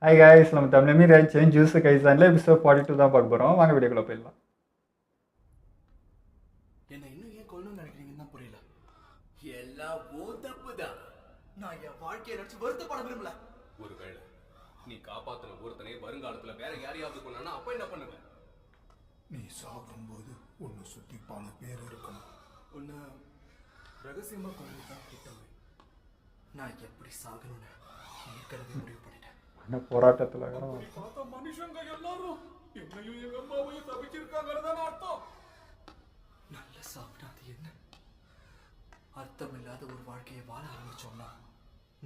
Hi guys, நம்ம தமிழ் மீறி ஆயிடுச்சு ஜூஸ் கைஸானில் எபிசோட் 42 தான் பார்க்க போகிறோம். வாங்க வீடியோக்குள்ள போயிடலாம். என்ன இன்னும் ஏன் கொல்லணும்னு நினைக்கிறீங்கன்னு தான் புரியல. எல்லாம் ஓ தப்புதான். நான் என் வாழ்க்கையை நினைச்சு வருத்தப்பட விரும்பல. ஒருவேளை நீ காப்பாத்தின ஒருத்தனை வருங்காலத்துல வேற யாரையாவது கொண்டானா அப்ப என்ன பண்ணுவ? நீ சாகும்போது உன்னை சுத்தி பல பேர் இருக்கணும். உன்னை ரகசியமா கொண்டு தான் திட்டமே. நான் எப்படி சாகணும்னு ஏற்கனவே முடிவு பண்ணிட்டேன். என்ன போராட்டத்தில் பார்த்தா மனுஷங்க எல்லாரும் என்னையும் எங்க அம்மாவையும் தவிச்சிருக்காங்கன்னு அர்த்தம். நல்ல சாப்பிடாது என்ன அர்த்தம் இல்லாத ஒரு வாழ்க்கையை வாழ ஆரம்பிச்சோம்னா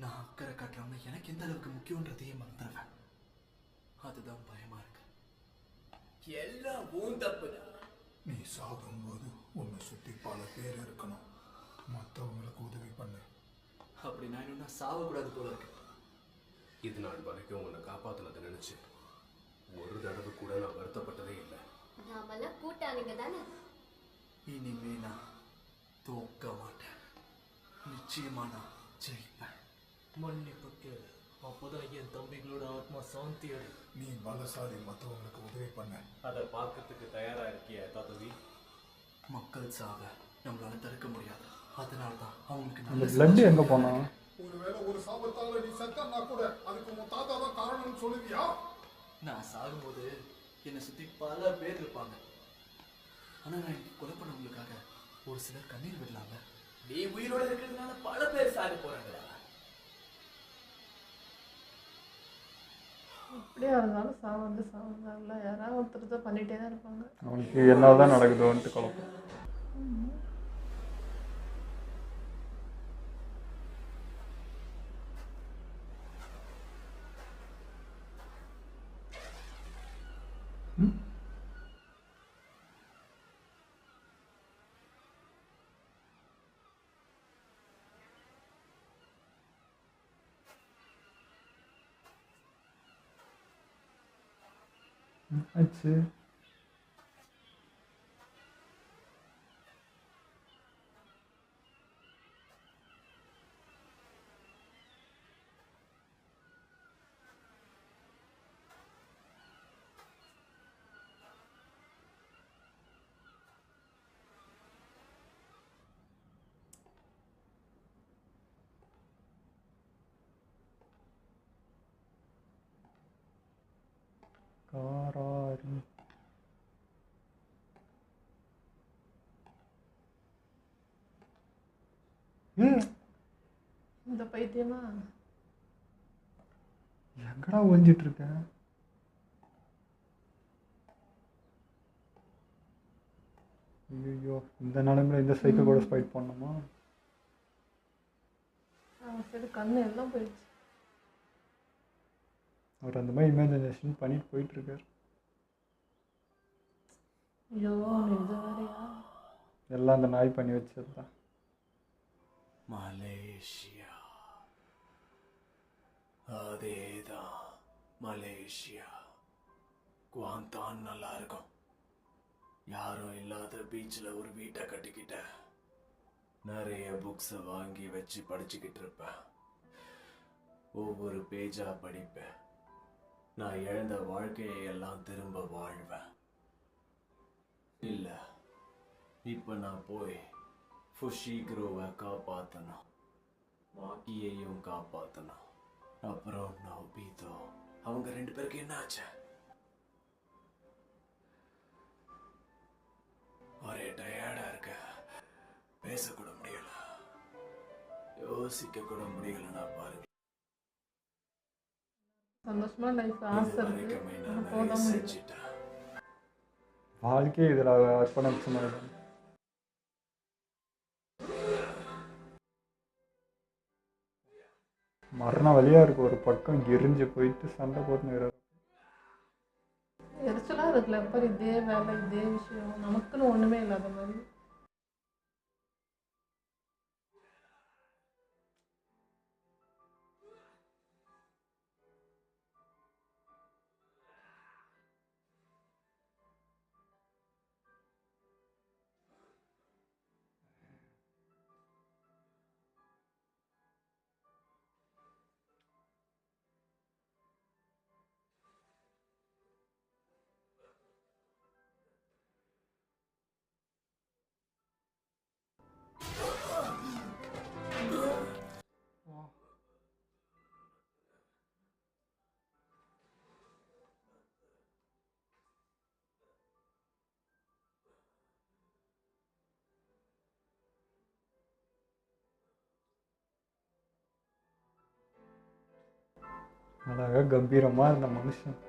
நான் அக்கறை காட்டுறவங்க எனக்கு எந்த அளவுக்கு முக்கியன்றதையே மறந்துடுவேன். அதுதான் பயமா இருக்கு. எல்லாம் ஊன் தப்புதான். நீ சாகும்போது உன்னை சுத்தி பல பேர் இருக்கணும். மற்றவங்களுக்கு உதவி பண்ணு. அப்படி நான் இன்னும் சாவக்கூடாது போல இருக்கு. இது நாள் வரைக்கும் உன்னை காப்பாத்தினதை நினைச்சு ஒரு தடவை கூட நான் வருத்தப்பட்டதே இல்லை. நாமெல்லாம் கூட்டாளிங்க தானே. இனிமே நான் தோக்க மாட்டேன். நிச்சயமா நான் ஜெயிப்பேன். மன்னிப்பு கேளு, அப்போதான் என் தம்பிகளோட ஆத்மா சாந்தி அடையும். நீ பலசாலி, மற்றவங்களுக்கு உதவி பண்ண. அதை பார்க்கறதுக்கு தயாரா இருக்கிய தாத்தவி? மக்கள் சாவ நம்மளால தடுக்க முடியாது. அதனால்தான் அவங்களுக்கு அந்த நல்ல பிளட் எங்கே போனோம்? ஒருவேளை ஒரு சாபத்தால நீ செத்தனா கூட அதுக்கு உன் தாத்தா தான் காரணம்னு சொல்லுவியா? நான் சாகும்போது என்னை சுத்தி பல பேர் இருப்பாங்க. ஆனா நான் இன்னைக்கு கொலை பண்ணவங்களுக்காக ஒரு சிலர் கண்ணீர் விடலாங்க. நீ உயிரோட இருக்கிறதுனால பல பேர் சாக போறாங்களா? எப்படியா இருந்தாலும் சாவந்தாங்கல்ல, யாராவது ஒருத்தர் தான் பண்ணிகிட்டே தான் இருப்பாங்க. அவனுக்கு என்ன தான் நடக்குதோன்ட்டு குழப்பம். ஆச்சு. காராரி இந்த பைத்தியமா எங்கடா ஒழிஞ்சிட்டு இருக்க? ஐயோ, இந்த நிலைமையில இந்த சைக்கிள் கூட ஃபைட் பண்ணணுமா? அவன் சைடு கண்ணு எல்லாம் போயிடுச்சு. அவர் அந்த மாதிரி இமேஜினேஷன் பண்ணிட்டு போயிட்டு இருக்காரு. ஐயோ, இது வேறையா? எல்லாம் அந்த நாய் பண்ணி வச்சது தான். மலேசியா, அதேதான் மலேசியா. குவாந்தான் நல்லா இருக்கும். யாரும் இல்லாத பீச்சில் ஒரு வீட்டை கட்டிக்கிட்ட நிறைய புக்ஸை வாங்கி வச்சு படிச்சுக்கிட்டு இருப்பேன். ஒவ்வொரு பேஜா படிப்பேன். நான் இழந்த வாழ்க்கையை எல்லாம் திரும்ப வாழ்வேன். இல்ல, இப்ப நான் போய் ஃபுஷிக்ரோவை காப்பாத்தணும், மாக்கியையும் காப்பாத்தணும். அப்புறம் நோபிதோ, அவங்க ரெண்டு பேருக்கு என்ன ஆச்சு? ஒரே டயர்டா இருக்க, பேசக்கூட முடியல, யோசிக்க கூட முடியலன்னா பாருங்க. சந்தோஷமா லைஃப் ஆசை இருக்கு, ஆனால் போக முடியல. செஞ்சுட்டேன். வாழ்க்கையை இதில் அர்ப்பணிச்ச மாதிரி தான். மரண வழியாக இருக்கு. ஒரு பக்கம் எரிஞ்சு போயிட்டு சண்டை போட்டுன்னு எரிச்சலா இருக்குல்ல, எப்போ இதே வேலை இதே விஷயம், நமக்குன்னு ஒண்ணுமே இல்லாத மாதிரி. அழகாக கம்பீரமாக இருந்த மனுஷன்.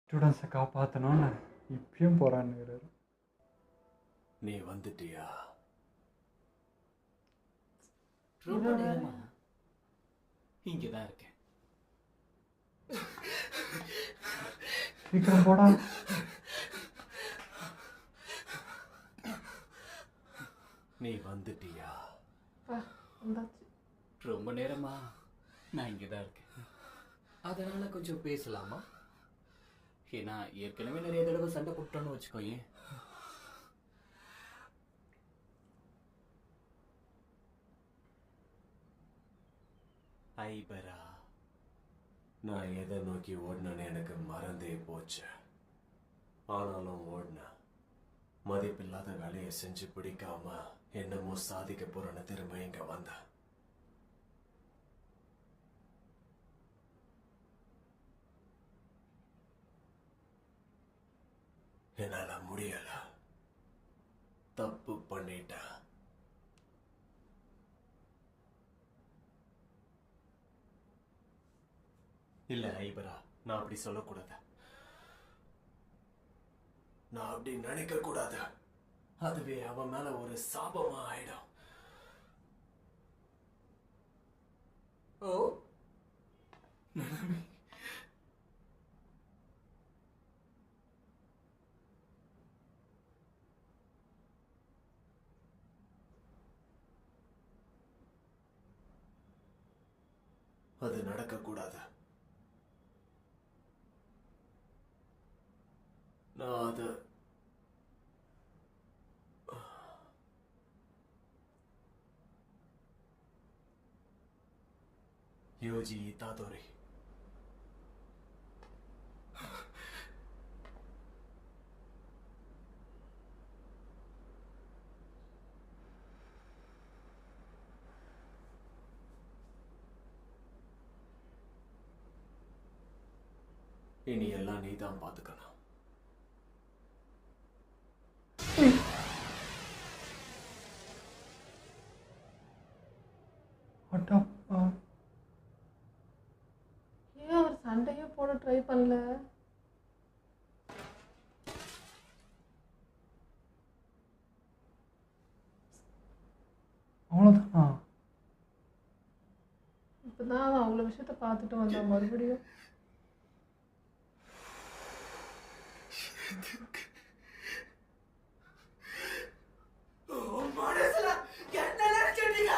ஸ்டூடெண்ட்ஸை காப்பாற்றணும்னு இப்பயும் போராடுகிறாரு. நீ வந்துட்டியா? ரொம்ப நேரமா இங்கே தான் இருக்கேன். சீக்கிரம் போடா. நீ வந்துட்டியா? வந்தாச்சு. ரொம்ப நேரமா நான் இங்கே தான் இருக்கேன். அதனால கொஞ்சம் பேசலாமா? ஏன்னா ஏற்கனவே நிறைய தடவை சண்டை போட்டோன்னு வச்சுக்கோயேன். ஐபரா, நான் எதை நோக்கி ஓடினேன்னு எனக்கு மறந்தே போச்சு. ஆனாலும் ஓடினேன். மதிப்பில்லாத வேலையை செஞ்சு பிடிக்காம என்னமோ சாதிக்க போறேன்னு திரும்ப இங்க வந்தேன். என்னால முடியல. தப்பு பண்ணிட்டேன். இல்ல ஐபரா, நான் அப்படி சொல்லக்கூடாது. நான் அப்படி நினைக்க கூடாது. அதுவே அவன் மேல ஒரு சாபமா ஆயிடும். ஓ, அது நடக்கக்கூடாது. நான் அது யோஜி இத்தாதோரி. இனி எல்லாம் நீ தான் பார்த்துக்கணும். அட்டப்பா. ஏன் அவர் சண்டையே போட ட்ரை பண்ணல? அவ்வளோதானா? இப்பதான் அவ்வளோ விஷயத்த பார்த்துட்டு வந்தேன் மறுபடியும். மனசுல என்ன நினைச்சிட்டீங்க?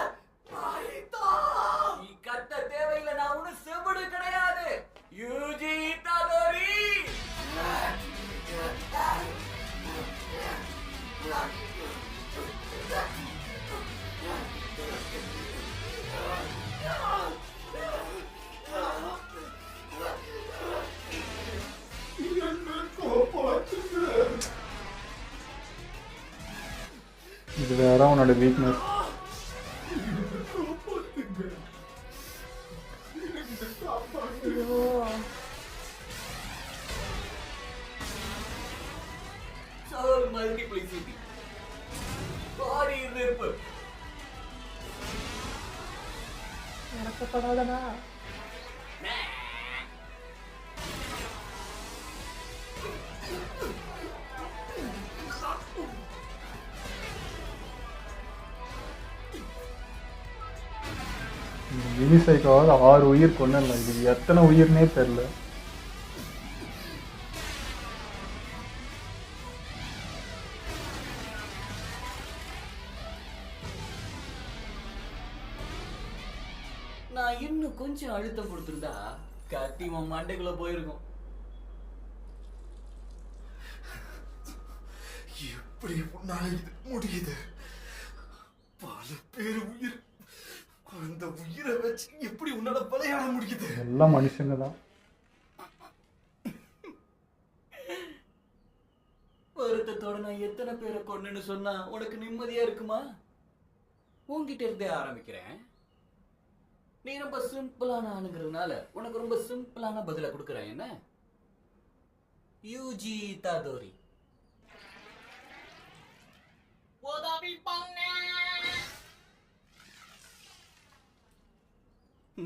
நீ கத்த தேவையில்லை. நான் ஒன்னும் செவிடு கிடையாது. யூஜி இத்தாதோரி. இது வேற அவனோட வீக்னஸ். ஐயோ, Soul multiplicity. Body ripple. இறக்கப்படாதடா. மினி சைக்கோவாவது 6 உயிர் கொண்டு இது எத்தனை உயிர்னே தெரில. நான் இன்னும் கொஞ்சம் அழுத்தம் கொடுத்துருந்தா கத்தி உன் மண்டைக்குள்ள போயிருக்கும். எப்படி உன்னால இது முடியுது? பல பேர் உயிர், அந்த உயிரை வச்சு எப்படி உன்னால விளையாட முடியுது? எல்லாம் மனுஷங்க தான். வருத்தத்தோட நான் எத்தனை பேரை கொன்னுன்னு சொன்னா உனக்கு நிம்மதியா இருக்குமா? உன்கிட்ட இருந்தே ஆரம்பிக்கிறேன். நீ ரொம்ப சிம்பிளான ஆளுங்கிறதுனால உனக்கு ரொம்ப சிம்பிளான பதில கொடுக்குறேன். என்ன? யூஜி தாதோரி.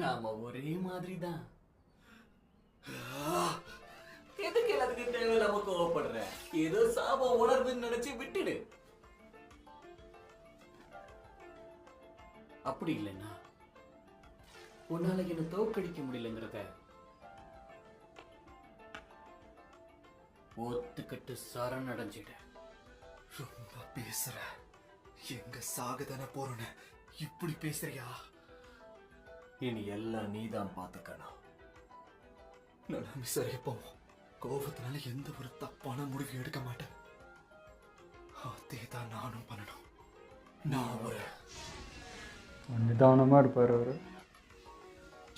நாம ஒரே மாதிரி தான். எதுக்கு எல்லாத்துக்கும் தேவையில்லாம கோவப்படுற? ஏதோ சாபம் உணர்வுன்னு நினைச்சு விட்டுடு. அப்படி இல்லைன்னா உன்னால என்ன தோக்கடிக்க முடியலங்கிறத ஒத்துக்கிட்டு சரணடைஞ்சிட. ரொம்ப பேசுற. எங்க சாகுதான போறோன்னு இப்படி பேசுறியா? இனி எல்லாம் நீதான் பார்த்துக்கணும். நான் சரியா போவோம். கோபத்தினால எந்த ஒரு தப்பான முடிவு எடுக்க மாட்டேன். அதே தான் நானும் பண்ணணும். நான் ஒரு நிதானமா இருப்பார் அவரு.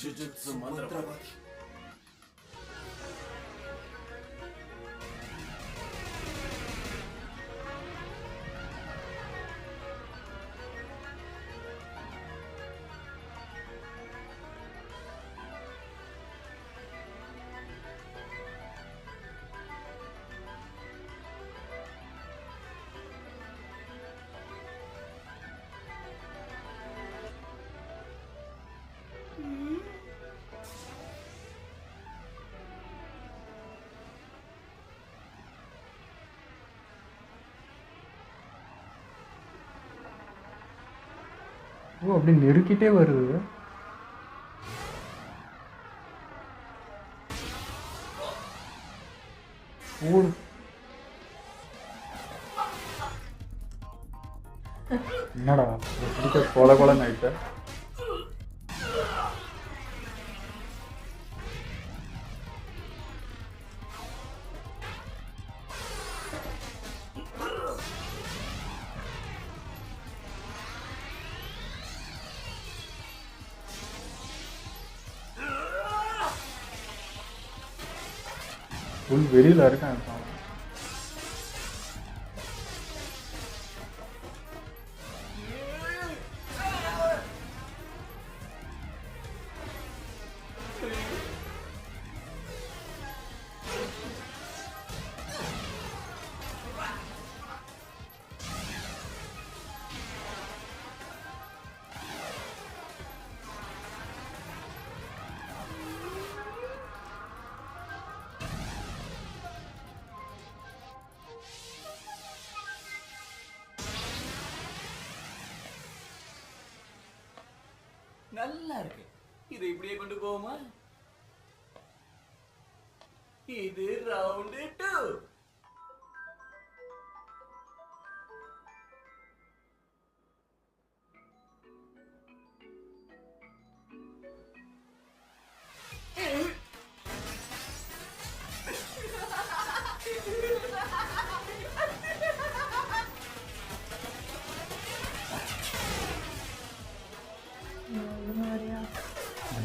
ஜுஜுட்சு மந்திரவாதி. ஓ, அப்படி நெருக்கிட்டே வருது. ஓடு. என்னடா கொலை கொலைன்னு ஆயிட்ட? வெளியில இருக்கான். நல்லா இருக்கு. இதை இப்படியே கொண்டு போவோமா? இது ரவுண்ட் 2.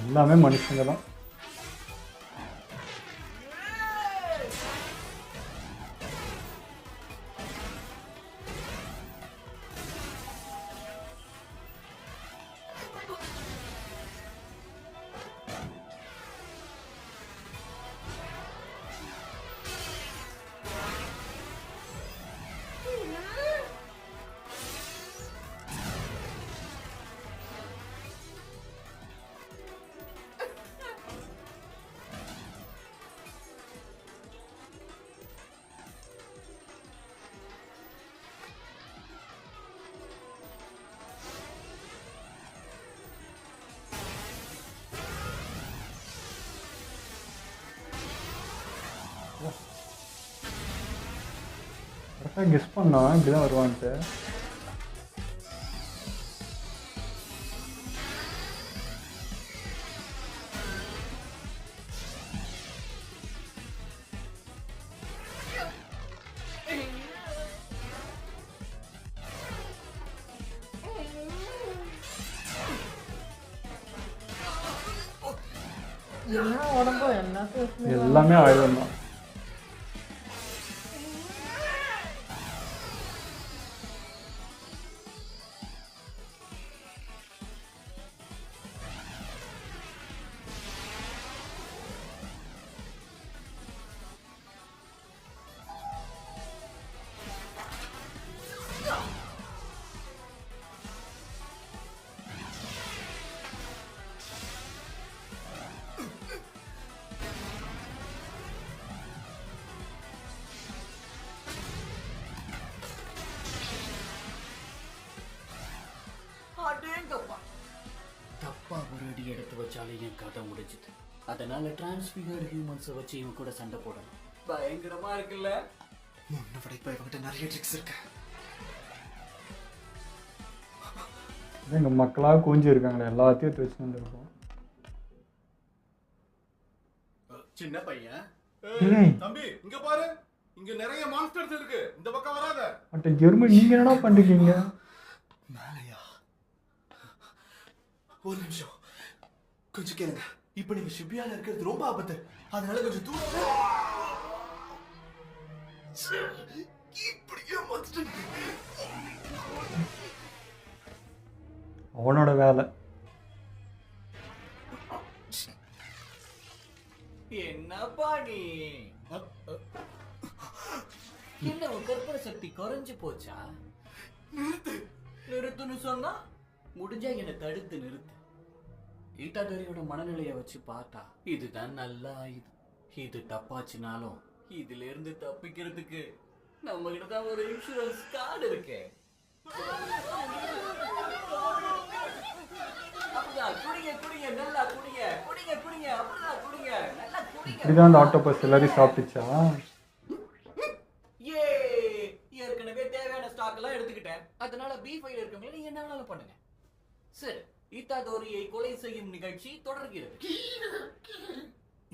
எல்லாமே மனுஷங்க தான். கரெக்டாக கெஸ் பண்ணா இப்படி தான் வருவான்ட்டு. என்ன உடம்போ எல்லாத்தையும் எல்லாமே ஆயுதம் தான். தப்பா ஒரு அடி எடுத்து வச்சாலே என் கதை முடிஞ்சுது. அதனால டிரான்ஸ்ஃபிகர்டு ஹியூமன்ஸை வச்சு இவன் கூட சண்டை போடணும். பயங்கரமா இருக்குல்ல? முன்ன விட இப்போ இவங்கிட்ட நிறைய ட்ரிக்ஸ் இருக்கு. எங்கள் மக்களாக கூஞ்சி இருக்காங்களே எல்லாத்தையும் எடுத்து வச்சு வந்துருக்கோம். சின்ன பையன், தம்பி இங்க பாரு, இங்க நிறைய மான்ஸ்டர்ஸ் இருக்கு, இந்த பக்கம் வராத. அட்ட ஜெர்மன் நீங்க என்னடா பண்றீங்க? மேலையா? ஒரு நிமிஷம் கொஞ்சம் கேளுங்க. இப்போ நீங்க ஷிபியால இருக்கிறது ரொம்ப ஆபத்து, அதனால கொஞ்சம் தூரம். இப்படியே வந்துட்டு அவனோட வேலை. என்னப்பா நீ? என்ன உன் கற்பனை சக்தி குறைஞ்சு போச்சா? நிறுத்துன்னு சொன்னா முடிஞ்சா என்னை தடுத்து நிறுத்து. ஈட்டாதோரியோட மனநிலைய வச்சு பார்த்தா இதுதான் நல்ல ஆயுதம். இது தப்பாச்சுனாலும் இதுல இருந்து தப்பிக்கிறதுக்கு நம்ம கிட்ட தான் ஒரு இன்சூரன்ஸ் கார்டு இருக்கு. இப்படிதான் அந்த ஆக்டோபஸ் எல்லாரையும் சாப்பிட்டுச்சா? ஏற்கனவே தேவையான ஸ்டாக் எல்லாம் எடுத்துக்கிட்டேன். அதனால B5 இருக்கவங்க நீங்க என்ன வேணாலும் பண்ணுங்க. சரி, ஈட்டாதோரியை கொலை செய்யும் நிகழ்ச்சி தொடர்கிறது.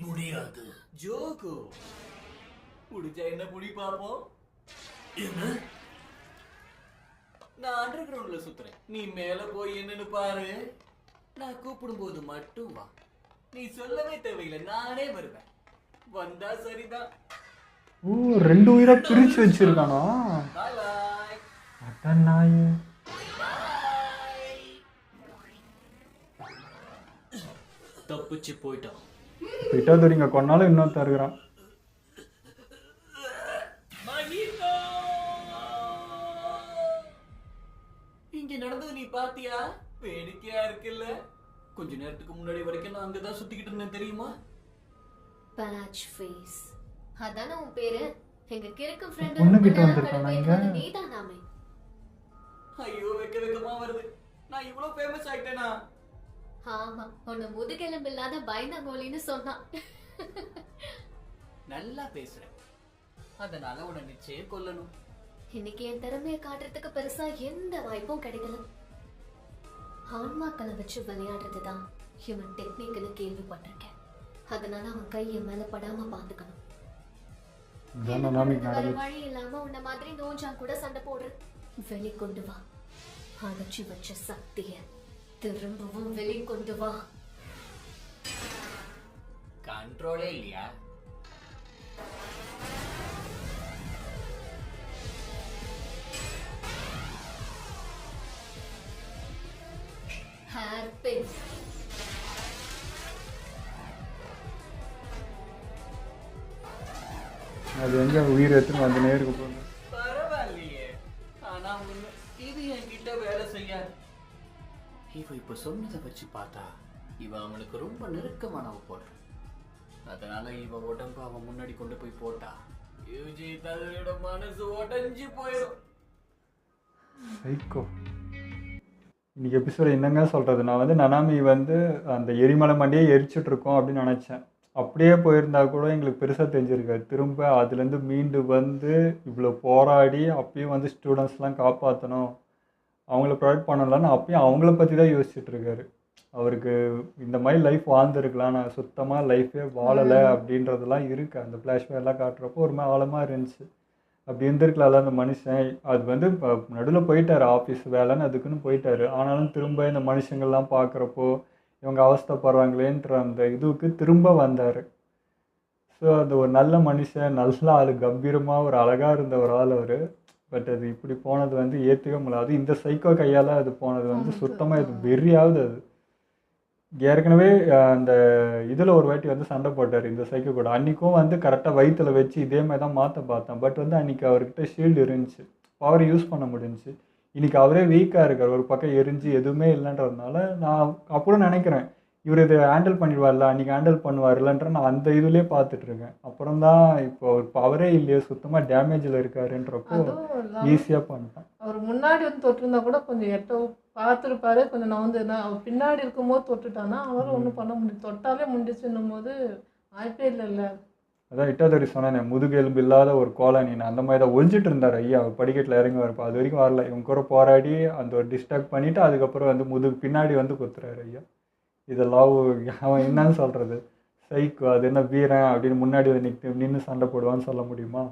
முடியாது ஜோகு. முடிஞ்சா என்ன புடி பாப்போம். என்ன? நான் அண்டர் கிரவுண்ட்ல சுத்துறேன், நீ மேல போய் என்னன்னு பாரு. நான் கூப்பிடும் போது மட்டும் வா. நீ சொல்லவே தேவையில்லை, நானே வருவேன். வந்தா சரிதான். ஓ, 2 உயிரை பிரிச்சு வச்சிருக்கானா? பாய் பாய். அதான் நாய். தப்பிச்சு போயிட்டான். ஈட்டாதோரிங்க கொன்னாலும் இன்னும் தருகிறான். இங்க நடந்தது நீ பாத்தியா? வேடிக்கையா இருக்குல்ல? கொஞ்ச நேரத்துக்கு முன்னாடி வரைக்கும் நான் அங்கதான் சுத்திக்கிட்டு இருந்தேன் தெரியுமா? பேட்ச் ஃபேஸ் அதானே உன் பேரு? எங்க கிறுக்கு ஃப்ரெண்ட் பொண்ணுகிட்ட வந்திருக்கானா இங்க? நீதானாமே? ஐயோ, வெக்க வெக்கமா வருது. நான் இவ்வளவு ஃபேமஸ் ஆயிட்டேனா? ஆமா, உன்னை முதுகெலும்பு இல்லாத பயந்தங்கோலின்னு சொன்னான். நல்லா பேசுறேன், அதனால உன்னை நிச்சயம் கொல்லணும். இன்னைக்கு என் திறமையை காட்டுறதுக்கு பெருசா எந்த வாய்ப்பும் கிடைக்கல. ஆன்மாக்களை வச்சு விளையாடுறதுதான் ஹியூமன் டெக்னிக்னு கேள்விப்பட்டிருக்கேன். அதனால அவன் கை என் மேல படாம பாத்துக்கணும். வேற வழி இல்லாம உன்ன மாதிரி நோஞ்சா கூட சண்டை போடுற. வெளிக்கொண்டு வா அடைச்சி வச்ச சக்திய, திரும்பவும் வெளிக்கொண்டு வா. கண்ட்ரோலே இல்லையா? ஹேர்பின் அது எங்க உயிர் எடுத்துன்னு வந்து நேருக்கு போகுது. பரவாயில்லையே, ஆனா ஒண்ணு, இது என்கிட்ட வேலை செய்யாது. இவ இப்ப சொன்னதை வச்சு பார்த்தா இவ அவனுக்கு ரொம்ப நெருக்கமானவ போல. அதனால இவ உடம்பு அவன் முன்னாடி கொண்டு போய் போட்டா யூஜி தன்னோட மனசு உடைஞ்சு போயிடும். சைக்கோ. இன்னைக்கு எபிசோட என்னங்க சொல்றது, நான் வந்து நனாமி வந்து அந்த எரிமலை மண்டியே எரிச்சுட்டு இருக்கோம் அப்படின்னு நினைச்சேன். அப்படியே போயிருந்தா கூட எங்களுக்கு பெருசாக தெரிஞ்சிருக்காது. திரும்ப அதுலேருந்து மீண்டு வந்து இவ்வளோ போராடி அப்பயும் வந்து ஸ்டூடெண்ட்ஸ்லாம் காப்பாற்றணும், அவங்கள ப்ரொடெக்ட் பண்ணலான்னு அப்பயும் அவங்கள பற்றி தான் யோசிச்சுட்டு இருக்காரு. அவருக்கு இந்த மாதிரி லைஃப் வாழ்ந்துருக்கலாம், நான் சுத்தமாக லைஃபே வாழலை அப்படின்றதெல்லாம் இருக்குது. அந்த ஃப்ளாஷ்பேக்லாம் காட்டுறப்போ ஒரு மாதிரி ஆழமாக இருந்துச்சு. அப்படி இருந்திருக்கலாம்ல அந்த மனுஷன். அது வந்து இப்போ நடுவில் போயிட்டார், ஆஃபீஸ் வேலைன்னு அதுக்குன்னு போயிட்டார். ஆனாலும் திரும்ப இந்த மனுஷங்கள்லாம் பார்க்குறப்போ இவங்க அவஸ்தைப்படுறாங்களேன்ற அந்த இதுவுக்கு திரும்ப வந்தார். ஸோ அந்த ஒரு நல்ல மனுஷன், நல்ல ஆள், கம்பீரமாக ஒரு அழகாக இருந்த ஒரு ஆள் அவர். பட் அது இப்படி போனது வந்து ஏற்றுக்க முடியல. அது இந்த சைக்கோ கையால் அது போனது வந்து சுத்தமாக இது வெறியாவது. அது ஏற்கனவே அந்த இதில் ஒரு வாட்டி வந்து சண்டை போட்டார் இந்த சைக்கோ கூட. அன்றைக்கும் வந்து கரெக்டாக வயிற்றுல வச்சு இதே மாதிரி தான் மாற்ற பார்த்தேன். பட் வந்து அன்றைக்கி அவர்கிட்ட ஷீல்டு இருந்துச்சு, பவர் யூஸ் பண்ண முடிஞ்சுச்சு. இன்றைக்கி அவரே வீக்காக இருக்கார், ஒரு பக்கம் எரிஞ்சு எதுவுமே இல்லைன்றதுனால நான் அப்போ நினைக்கிறேன் இவர் இதை ஹேண்டில் பண்ணிடுவார்ல, அன்றைக்கி ஹேண்டில் பண்ணுவார்லன்ற நான் அந்த இதுலேயே பார்த்துட்ருக்கேன். அப்புறம் தான் இப்போ அவர் பவரே இல்லையே, சுத்தமாக டேமேஜில் இருக்காருன்றப்போ ஈஸியாக பண்ணிட்டேன். அவர் முன்னாடி வந்து தொட்டிருந்தா கூட கொஞ்சம் எட்ட பார்த்துருப்பாரு, கொஞ்சம் நவுந்து. அவர் பின்னாடி இருக்கும்போது தொட்டுட்டானா அவரும் ஒன்றும் பண்ண முடியும், தொட்டாலே முடிச்சுன்னும் போது வாய்ப்பே இல்லைல்ல. அதான் இட்டாதோரி சொன்னேன், முதுகெலும்பு இல்லாத ஒரு கோலானி. அந்த மாதிரி தான் ஒழிச்சிட்டு இருந்தார் ஐயா. அவர் படிக்கட்டில் இறங்கி வரப்போ அது வரைக்கும் வரல. இவங்க கூட போராடி அந்த ஒரு டிஸ்டர்ப் பண்ணிவிட்டு அதுக்கப்புறம் வந்து முதுகு பின்னாடி வந்து குத்துறாரு ஐயா. இதெல்லாம் அவன் என்னன்னு சொல்கிறது, சைக்கோ, அது என்ன வீரன் அப்படின்னு முன்னாடி வந்து நின்று சண்டை போடுவான்னு சொல்ல முடியுமா?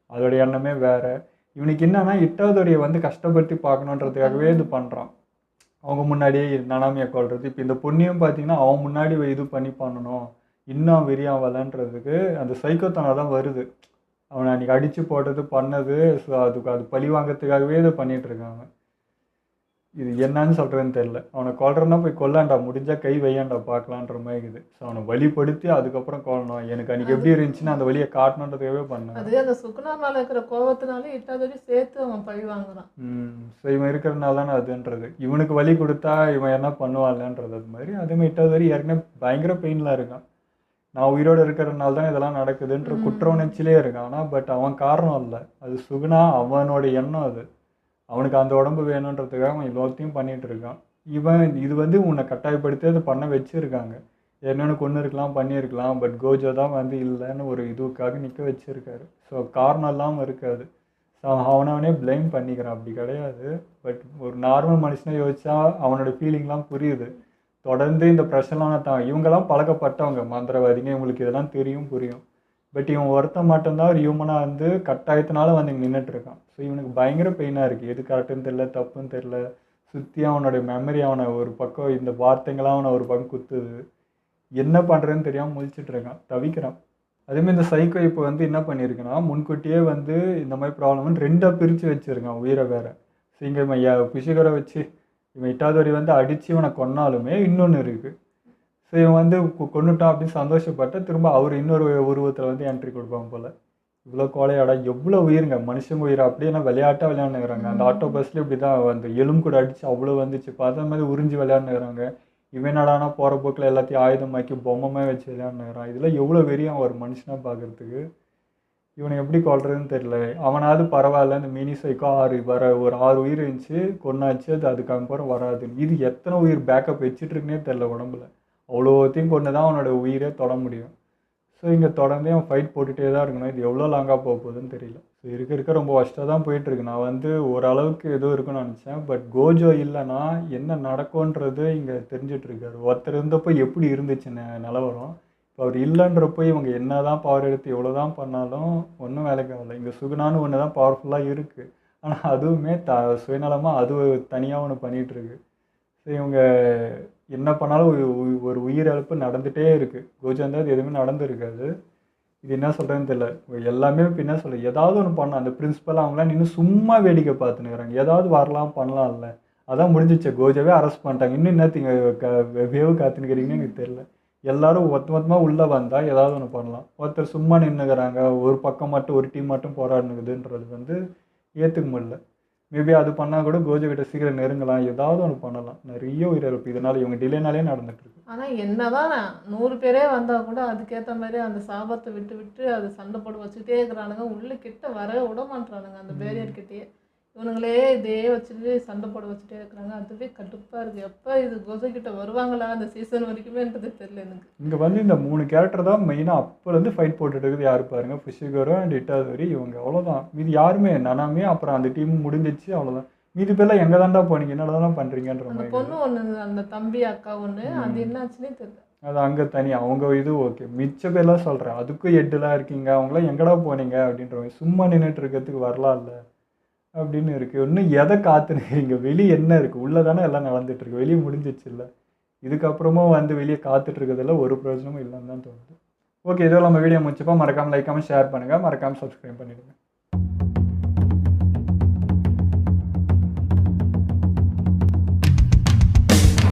அதோட எண்ணமே வேறு. இவனுக்கு என்னன்னா இட்டாதோரியை வந்து கஷ்டப்படுத்தி பார்க்கணுன்றதுக்காகவே இது பண்ணுறான். அவங்க முன்னாடியே நனாமியை கொள்வது. இப்போ இந்த பொண்ணையும் பார்த்தீங்கன்னா அவன் முன்னாடி இது பண்ணி பண்ணணும், இன்னும் வெறியான் வரலன்றதுக்கு அந்த சைக்கோத்தனம் தான் வருது. அவனை அன்றைக்கி அடித்து போட்டது பண்ணது. ஸோ அது பழி வாங்கிறதுக்காகவே இதை பண்ணிகிட்ருக்காங்க. இது என்னன்னு சொல்கிறதுன்னு தெரில. அவனை கொல்றன்னா போய் கொல்லாண்டா, முடிஞ்சால் கை வையாண்டா பார்க்கலான்ற மாதிரி இருக்குது. ஸோ அவனை வழிப்படுத்தி அதுக்கப்புறம் கொல்லணும். எனக்கு அன்றைக்கி எப்படி இருந்துச்சுன்னா அந்த வழியை காட்டணுன்றதுக்காகவே பண்ணேன். அது அந்த சுகுணா மேலே இருக்கிற கோபத்தினாலே இட்டாதோரி சேர்த்து அவன் பழி வாங்குறான். ஸோ இவன் இருக்கிறனால தானே அதுன்றது. இவனுக்கு வழி கொடுத்தா இவன் என்ன பண்ணுவான்லன்றது. அது மாதிரி அதேமாதிரி இட்டாதோரி ஏற்கனவே பயங்கர பெயினில் இருக்கான். நான் உயிரோடு இருக்கிறதுனால தான் இதெல்லாம் நடக்குதுன்ற குற்ற உணர்ச்சியிலே இருக்கான். ஆனால் பட் அவன் காரணம் இல்லை, அது சுகுணா அவனோட எண்ணம். அது அவனுக்கு அந்த உடம்பு வேணுன்றதுக்காக அவன் எல்லாத்தையும் பண்ணிகிட்டு இருக்கான். இது வந்து உன்னை கட்டாயப்படுத்தி அதை பண்ண வச்சுருக்காங்க. என்னென்னு கொண்டு இருக்கலாம், பண்ணியிருக்கலாம். பட் கோஜோ தான் வந்து இல்லைன்னு ஒரு இதுக்காக நிற்க வச்சுருக்காரு. ஸோ காரணம் இல்லாமல் இருக்காது. ஸோ அவனவனே ப்ளைம் பண்ணிக்கிறான். அப்படி கிடையாது. பட் ஒரு நார்மல் மனுஷனை யோசிச்சா அவனோட ஃபீலிங்லாம் புரியுது. தொடர்ந்து இந்த பிரச்சனைலாம் இவங்கெல்லாம் பழக்கப்பட்டவங்க, மந்திரவாதிங்க, இவங்களுக்கு இதெல்லாம் தெரியும், புரியும். பட் இவன் ஒருத்தன் மட்டும்தான் ஒரு ஹியூமனாக வந்து கட்டாயத்தினால வந்து இங்கே நின்றுட்டுருக்கான். ஸோ இவனுக்கு பயங்கர பெயினாக இருக்குது. எது கரெக்டுன்னு தெரில, தப்புன்னு தெரில. சுற்றி அவனோட மெமரி அவனை ஒரு பக்கம், இந்த வார்த்தைங்களாம் அவனை ஒரு பக்கம் குத்துது. என்ன பண்ணுறதுன்னு தெரியாமல் முழிச்சிட்ருக்கான், தவிக்கிறான். அதேமாதிரி இந்த சைக்கோ இப்போ வந்து என்ன பண்ணியிருக்குன்னா, முன்கூட்டியே வந்து இந்த மாதிரி ப்ராப்ளம்னு 2ஆக பிரித்து வச்சுருக்கான் உயிரை வேறு. ஸோ இங்கே பிஷுகரை வச்சு இவன் இட்டாதோரி வந்து அடித்து இவனை கொன்னாலுமே இன்னொன்று இருக்குது. ஸோ இவன் வந்து கொண்டுட்டான் அப்படின்னு சந்தோஷப்பட்ட திரும்ப அவர் இன்னொரு உருவத்தில் வந்து என்ட்ரி கொடுப்பான் போல். இவ்வளோ கோலையாடா, எவ்வளோ உயிருங்க, மனுஷங்க உயிர் அப்படியே விளையாட்டாக விளையாண்டுக்கிறாங்க. அந்த ஆட்டோ பஸ்லேயும் இப்படி தான் அந்த எலும்பு கூட அடித்து அவ்வளோ வந்துச்சு. இப்போ அதே மாதிரி உறிஞ்சி விளையாண்டுக்கிறாங்க. இவன் நடானா போகிற போக்கில் எல்லாத்தையும் ஆயுதமாக்கி பொம்மை வச்சு விளையாண்டுக்கிறான். இதெல்லாம் எவ்வளோ வெறியும் ஒரு மனுஷனாக பார்க்குறதுக்கு. இவனை எப்படி கொள்றதுன்னு தெரியல. அவனாவது பரவாயில்ல, இந்த மினி சைக்கோ ஒரு 6 உயிர் இருந்துச்சு, கொண்டாச்சு, அதுக்கப்புறம் வராது. இது எத்தனை உயிர் பேக்கப் வச்சுட்ருக்குன்னே தெரில உடம்புல. அவ்வளோத்தையும் கொண்டு தான் அவனோட உயிரே தொட முடியும். ஸோ இங்கே தொடர்ந்தே அவன் ஃபைட் போட்டுகிட்டே தான் இருக்கணும். இது எவ்வளோ லாங்காக போக போகுதுன்னு தெரியல. ஸோ இருக்க ரொம்ப கஷ்டம் தான் போயிட்டுருக்கு. நான் வந்து ஓரளவுக்கு ஏதோ இருக்குன்னு நினச்சேன். பட் கோஜோ இல்லைன்னா என்ன நடக்கும்ன்றது இங்கே தெரிஞ்சிட்ருக்காரு. ஒருத்தர் இருந்தப்போ எப்படி இருந்துச்சு நிலவரம், இப்போ அவர் இல்லைன்றப்போ இவங்க என்ன தான் பவர் எடுத்து எவ்வளோ தான் பண்ணாலும் ஒன்றும் வேலைக்கு ஆகலை. இங்கே சுகுணான்னு ஒன்று தான் பவர்ஃபுல்லாக இருக்குது. ஆனால் அதுவுமே சுயநலமாக அது தனியாக ஒன்று பண்ணிகிட்ருக்கு. ஸோ இவங்க என்ன பண்ணாலும் ஒரு உயிரிழப்பு நடந்துகிட்டே இருக்குது. கோஜோ இருந்தால் அது எதுவுமே நடந்துருக்காது. இது என்ன சொல்கிறேன்னு தெரியல. எல்லாமே இப்போ என்ன சொல்ல, ஏதாவது ஒன்று பண்ணலாம். அந்த பிரின்சிபல் அவங்களாம் நின்று சும்மா வேடிக்கை பார்த்துன்னுக்குறாங்க. ஏதாவது வரலாம் பண்ணலாம்ல, அதான் முடிஞ்சிச்சு. கோஜோவே அரெஸ்ட் பண்ணிட்டாங்க. இன்னும் என்னத்துக்கு வேவு காத்துனுக்கிறீங்கன்னு எனக்கு தெரியல. எல்லோரும் மொத்தமாக உள்ளே வந்தால் ஏதாவது ஒன்று பண்ணலாம். ஒருத்தர் சும்மா நின்றுக்கிறாங்க, ஒரு பக்கம் மட்டும் ஒரு டீம் மட்டும் போராடினுக்குதுன்றது வந்து ஏற்றுக்க முடியல. மேபி அது பண்ணால் கூட கோஜோ கிட்ட சீக்கிரம் நெருங்கலாம், ஏதாவது ஒன்று பண்ணலாம். நிறைய உயிரிழப்பு இதனால் இவங்க டிலேனாலே நடந்துட்டுருக்கு. ஆனால் என்னதான் 100 பேரே வந்தால் கூட அதுக்கேற்ற மாதிரி அந்த சாபத்தை விட்டு அது சண்டை போட்டு வச்சுக்கிட்டே இருக்கிறானுங்க. உள்ளே கிட்ட வர விட மாட்டானுங்க அந்த பேரியர் கிட்டேயே. இவனுங்களே இதே வச்சுட்டு சண்டை போட வச்சுட்டே இருக்கிறாங்க. அதுவே கடுப்பாக இருக்குது. எப்போ இது கோசைக்கிட்ட வருவாங்களா அந்த சீசன் வரைக்குமேன்றது தெரியல எனக்கு. இங்கே வந்து இந்த 3 கேரக்டர் தான் மெயினாக அப்போலேருந்து ஃபைட் போட்டுட்டு இருக்குது. யார் பாருங்க, புஷிகரோ அண்ட் இட்டாதோரி, இவங்க அவ்வளோதான். மீதி யாருமே நனாமே அப்புறம் அந்த டீம் முடிஞ்சிச்சு, அவ்வளோதான். மீதி பேர்லாம் எங்கே தான்டா போனீங்க, என்னடா தான் பண்ணுறீங்கன்ற அந்த மாதிரி. பொண்ணு ஒன்று, அந்த தம்பி அக்கா ஒன்று, அது என்னாச்சுன்னே தெரியல. அது அங்கே தனி அவங்க இது ஓகே. மிச்ச பேர்லாம் சொல்கிறேன், அதுக்கும் எட்டுலாம் இருக்கீங்க, அவங்களாம் எங்கடா போனீங்க அப்படின்ற மாதிரி. சும்மா நின்றுட்டு இருக்கிறதுக்கு வரலாம் இல்லை அப்படின்னு இருக்குது. இன்னும் எதை காத்துனுக்கிறீங்க? வெளியே என்ன இருக்குது? உள்ளே தானே எல்லாம் நடந்துட்டுருக்கு, வெளியே முடிஞ்சிச்சு இல்லை. இதுக்கப்புறமும் வந்து வெளியே காத்துட்ருக்கிறதுல ஒரு பிரயோஜனமும் இல்லைன்னு தான் தோணுது. ஓகே, இதோ நம்ம வீடியோ முடிச்சப்போ மறக்காமல் லைக், கமெண்ட், ஷேர் பண்ணுங்கள். மறக்காமல் சப்ஸ்கிரைப் பண்ணிவிடுங்க.